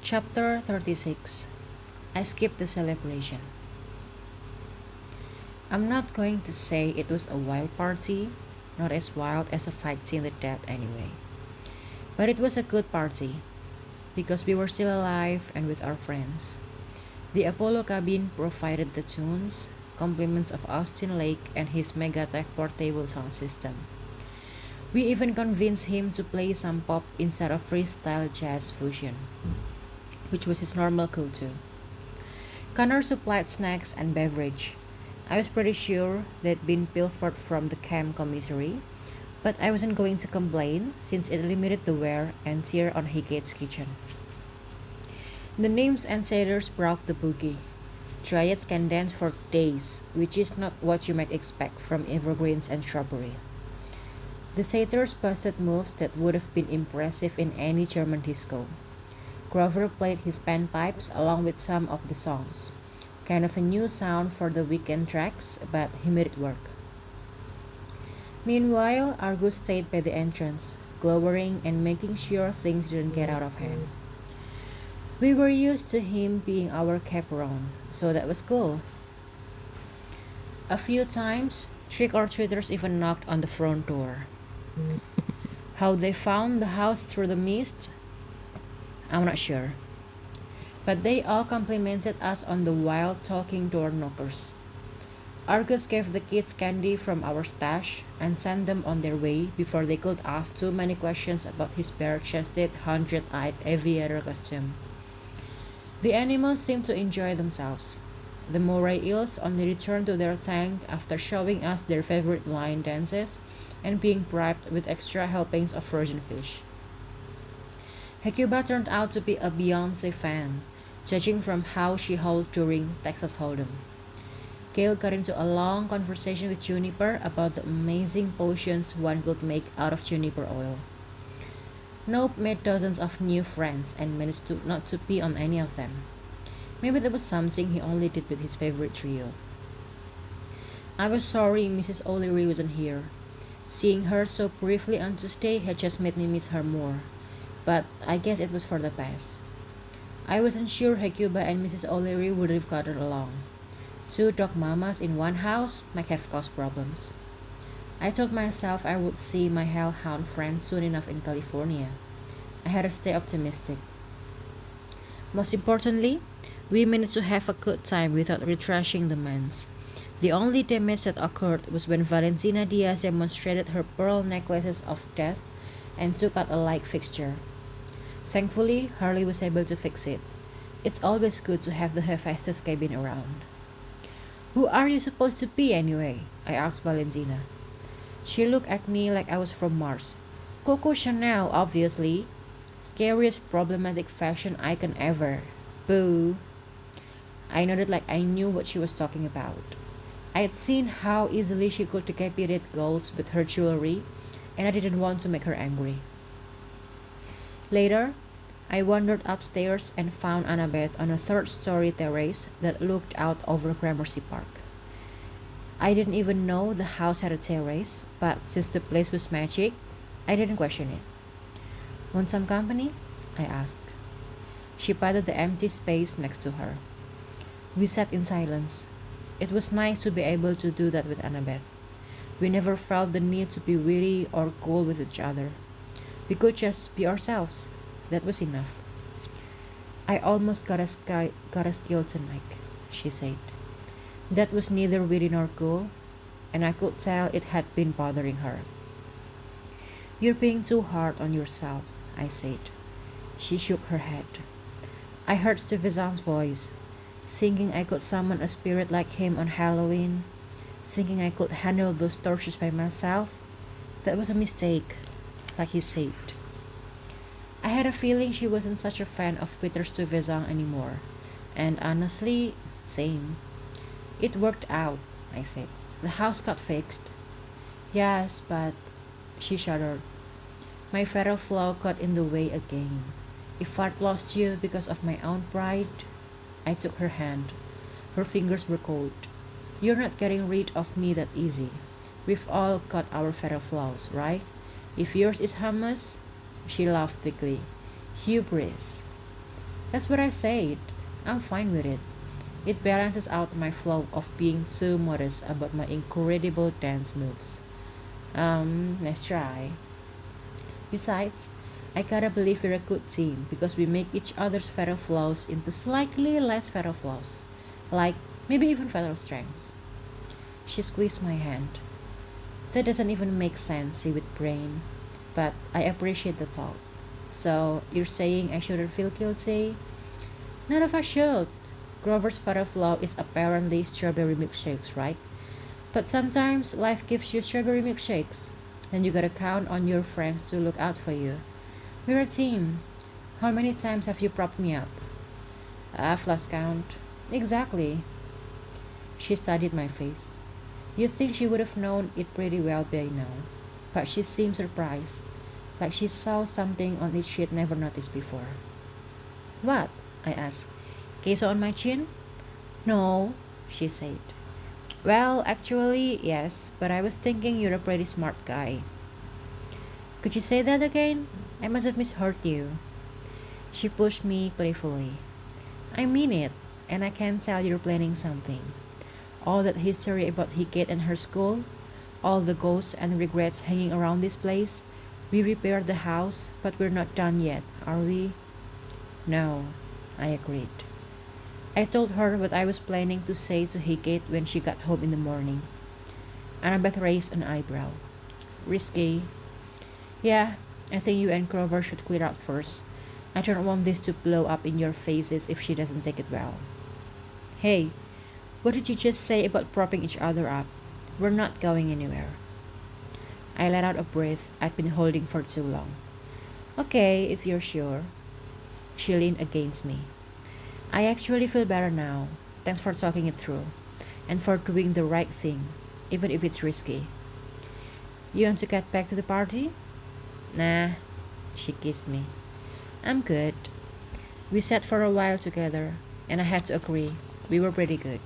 Chapter 36. I skipped the celebration. I'm not going to say it was a wild party, not as wild as a fight scene with death anyway. But it was a good party, because we were still alive and with our friends. The Apollo cabin provided the tunes, compliments of Austin Lake and his Megatech portable sound system. We even convinced him to play some pop instead of freestyle jazz fusion, which was his normal go-to. Connor supplied snacks and beverage. I was pretty sure they'd been pilfered from the camp commissary, but I wasn't going to complain since it limited the wear and tear on Higate's kitchen. The nymphs and satyrs broke the boogie. Dryads can dance for days, which is not what you might expect from evergreens and shrubbery. The satyrs busted moves that would have been impressive in any German disco. Grover played his panpipes along with some of the songs. Kind of a new sound for the weekend tracks, but he made it work. Meanwhile, Argus stayed by the entrance, glowering and making sure things didn't get out of hand. We were used to him being our chaperone, so that was cool. A few times, trick-or-treaters even knocked on the front door. How they found the house through the mist, I'm not sure. But they all complimented us on the wild talking door knockers. Argus gave the kids candy from our stash and sent them on their way before they could ask too many questions about his bare-chested, hundred-eyed aviator costume. The animals seemed to enjoy themselves. The moray eels only returned to their tank after showing us their favorite line dances and being bribed with extra helpings of frozen fish. Hecuba turned out to be a Beyoncé fan, judging from how she howled during Texas Hold'em. Gail got into a long conversation with Juniper about the amazing potions one could make out of juniper oil. Nope made dozens of new friends and managed to not to pee on any of them. Maybe that was something he only did with his favorite trio. I was sorry Mrs. O'Leary wasn't here. Seeing her so briefly on Tuesday had just made me miss her more, but I guess it was for the best. I wasn't sure Hecuba and Mrs. O'Leary would have gotten along. Two dog mamas in one house might have caused problems. I told myself I would see my hellhound friend soon enough in California. I had to stay optimistic. Most importantly, we managed to have a good time without retrashing the manse. The only damage that occurred was when Valentina Diaz demonstrated her pearl necklaces of death and took out a light fixture. Thankfully, Harley was able to fix it. It's always good to have the Hephaestus cabin around. "Who are you supposed to be anyway?" I asked Valentina. She looked at me like I was from Mars. "Coco Chanel, obviously. Scariest problematic fashion icon ever. Boo." I nodded like I knew what she was talking about. I had seen how easily she could decapitate ghosts with her jewelry, and I didn't want to make her angry. Later, I wandered upstairs and found Annabeth on a third-story terrace that looked out over Gramercy Park. I didn't even know the house had a terrace, but since the place was magic, I didn't question it. "Want some company?" I asked. She patted the empty space next to her. We sat in silence. It was nice to be able to do that with Annabeth. We never felt the need to be witty or cool with each other. We could just be ourselves. That was enough. "I almost got a skeleton Mike," she said. That was neither witty nor cool, and I could tell it had been bothering her. "You're being too hard on yourself," I said. She shook her head. I heard Stuyvesant's voice, thinking I could summon a spirit like him on Halloween, thinking I could handle those torches by myself. That was a mistake, like he said. I had a feeling she wasn't such a fan of Peter Stuyvesant anymore, and honestly, same. "It worked out," I said. "The house got fixed." "Yes, but..." She shuddered. My fatal flaw got in the way again. If I'd lost you because of my own pride... I took her hand. Her fingers were cold. "You're not getting rid of me that easy. We've all got our fatal flaws, right? If yours is hummus..." She laughed quickly. "Hubris." That's what I said. I'm fine with it. It balances out my flow of being too modest about my incredible dance moves. Let's try. Besides, I gotta believe we're a good team because we make each other's fatal flaws into slightly less fatal flaws. Like, maybe even fatal strengths. She squeezed my hand. That doesn't even make sense, see, with brain. But I appreciate the thought. So, you're saying I shouldn't feel guilty? None of us should. Grover's fatal flaw is apparently strawberry milkshakes, right? But sometimes life gives you strawberry milkshakes, and you gotta count on your friends to look out for you. We're a team. How many times have you propped me up? I've lost count. Exactly. She studied my face. You'd think she would have known it pretty well by now, but she seemed surprised, like she saw something on it she'd never noticed before. What? I asked. Queso on my chin? No, she said. Well, actually, yes, but I was thinking you're a pretty smart guy. Could you say that again? I must have misheard you. She pushed me playfully. I mean it, and I can tell you're planning something. All that history about Hickett and her school, all the ghosts and regrets hanging around this place. We repaired the house, but we're not done yet, are we? No, I agreed. I told her what I was planning to say to Hickett when she got home in the morning. Annabeth raised an eyebrow. Risky. Yeah, I think you and Grover should clear out first. I don't want this to blow up in your faces if she doesn't take it well. Hey, what did you just say about propping each other up? We're not going anywhere. I let out a breath I'd been holding for too long. Okay, if you're sure. She leaned against me. I actually feel better now. Thanks for talking it through. And for doing the right thing, even if it's risky. You want to get back to the party? Nah, she kissed me. I'm good. We sat for a while together, and I had to agree, we were pretty good.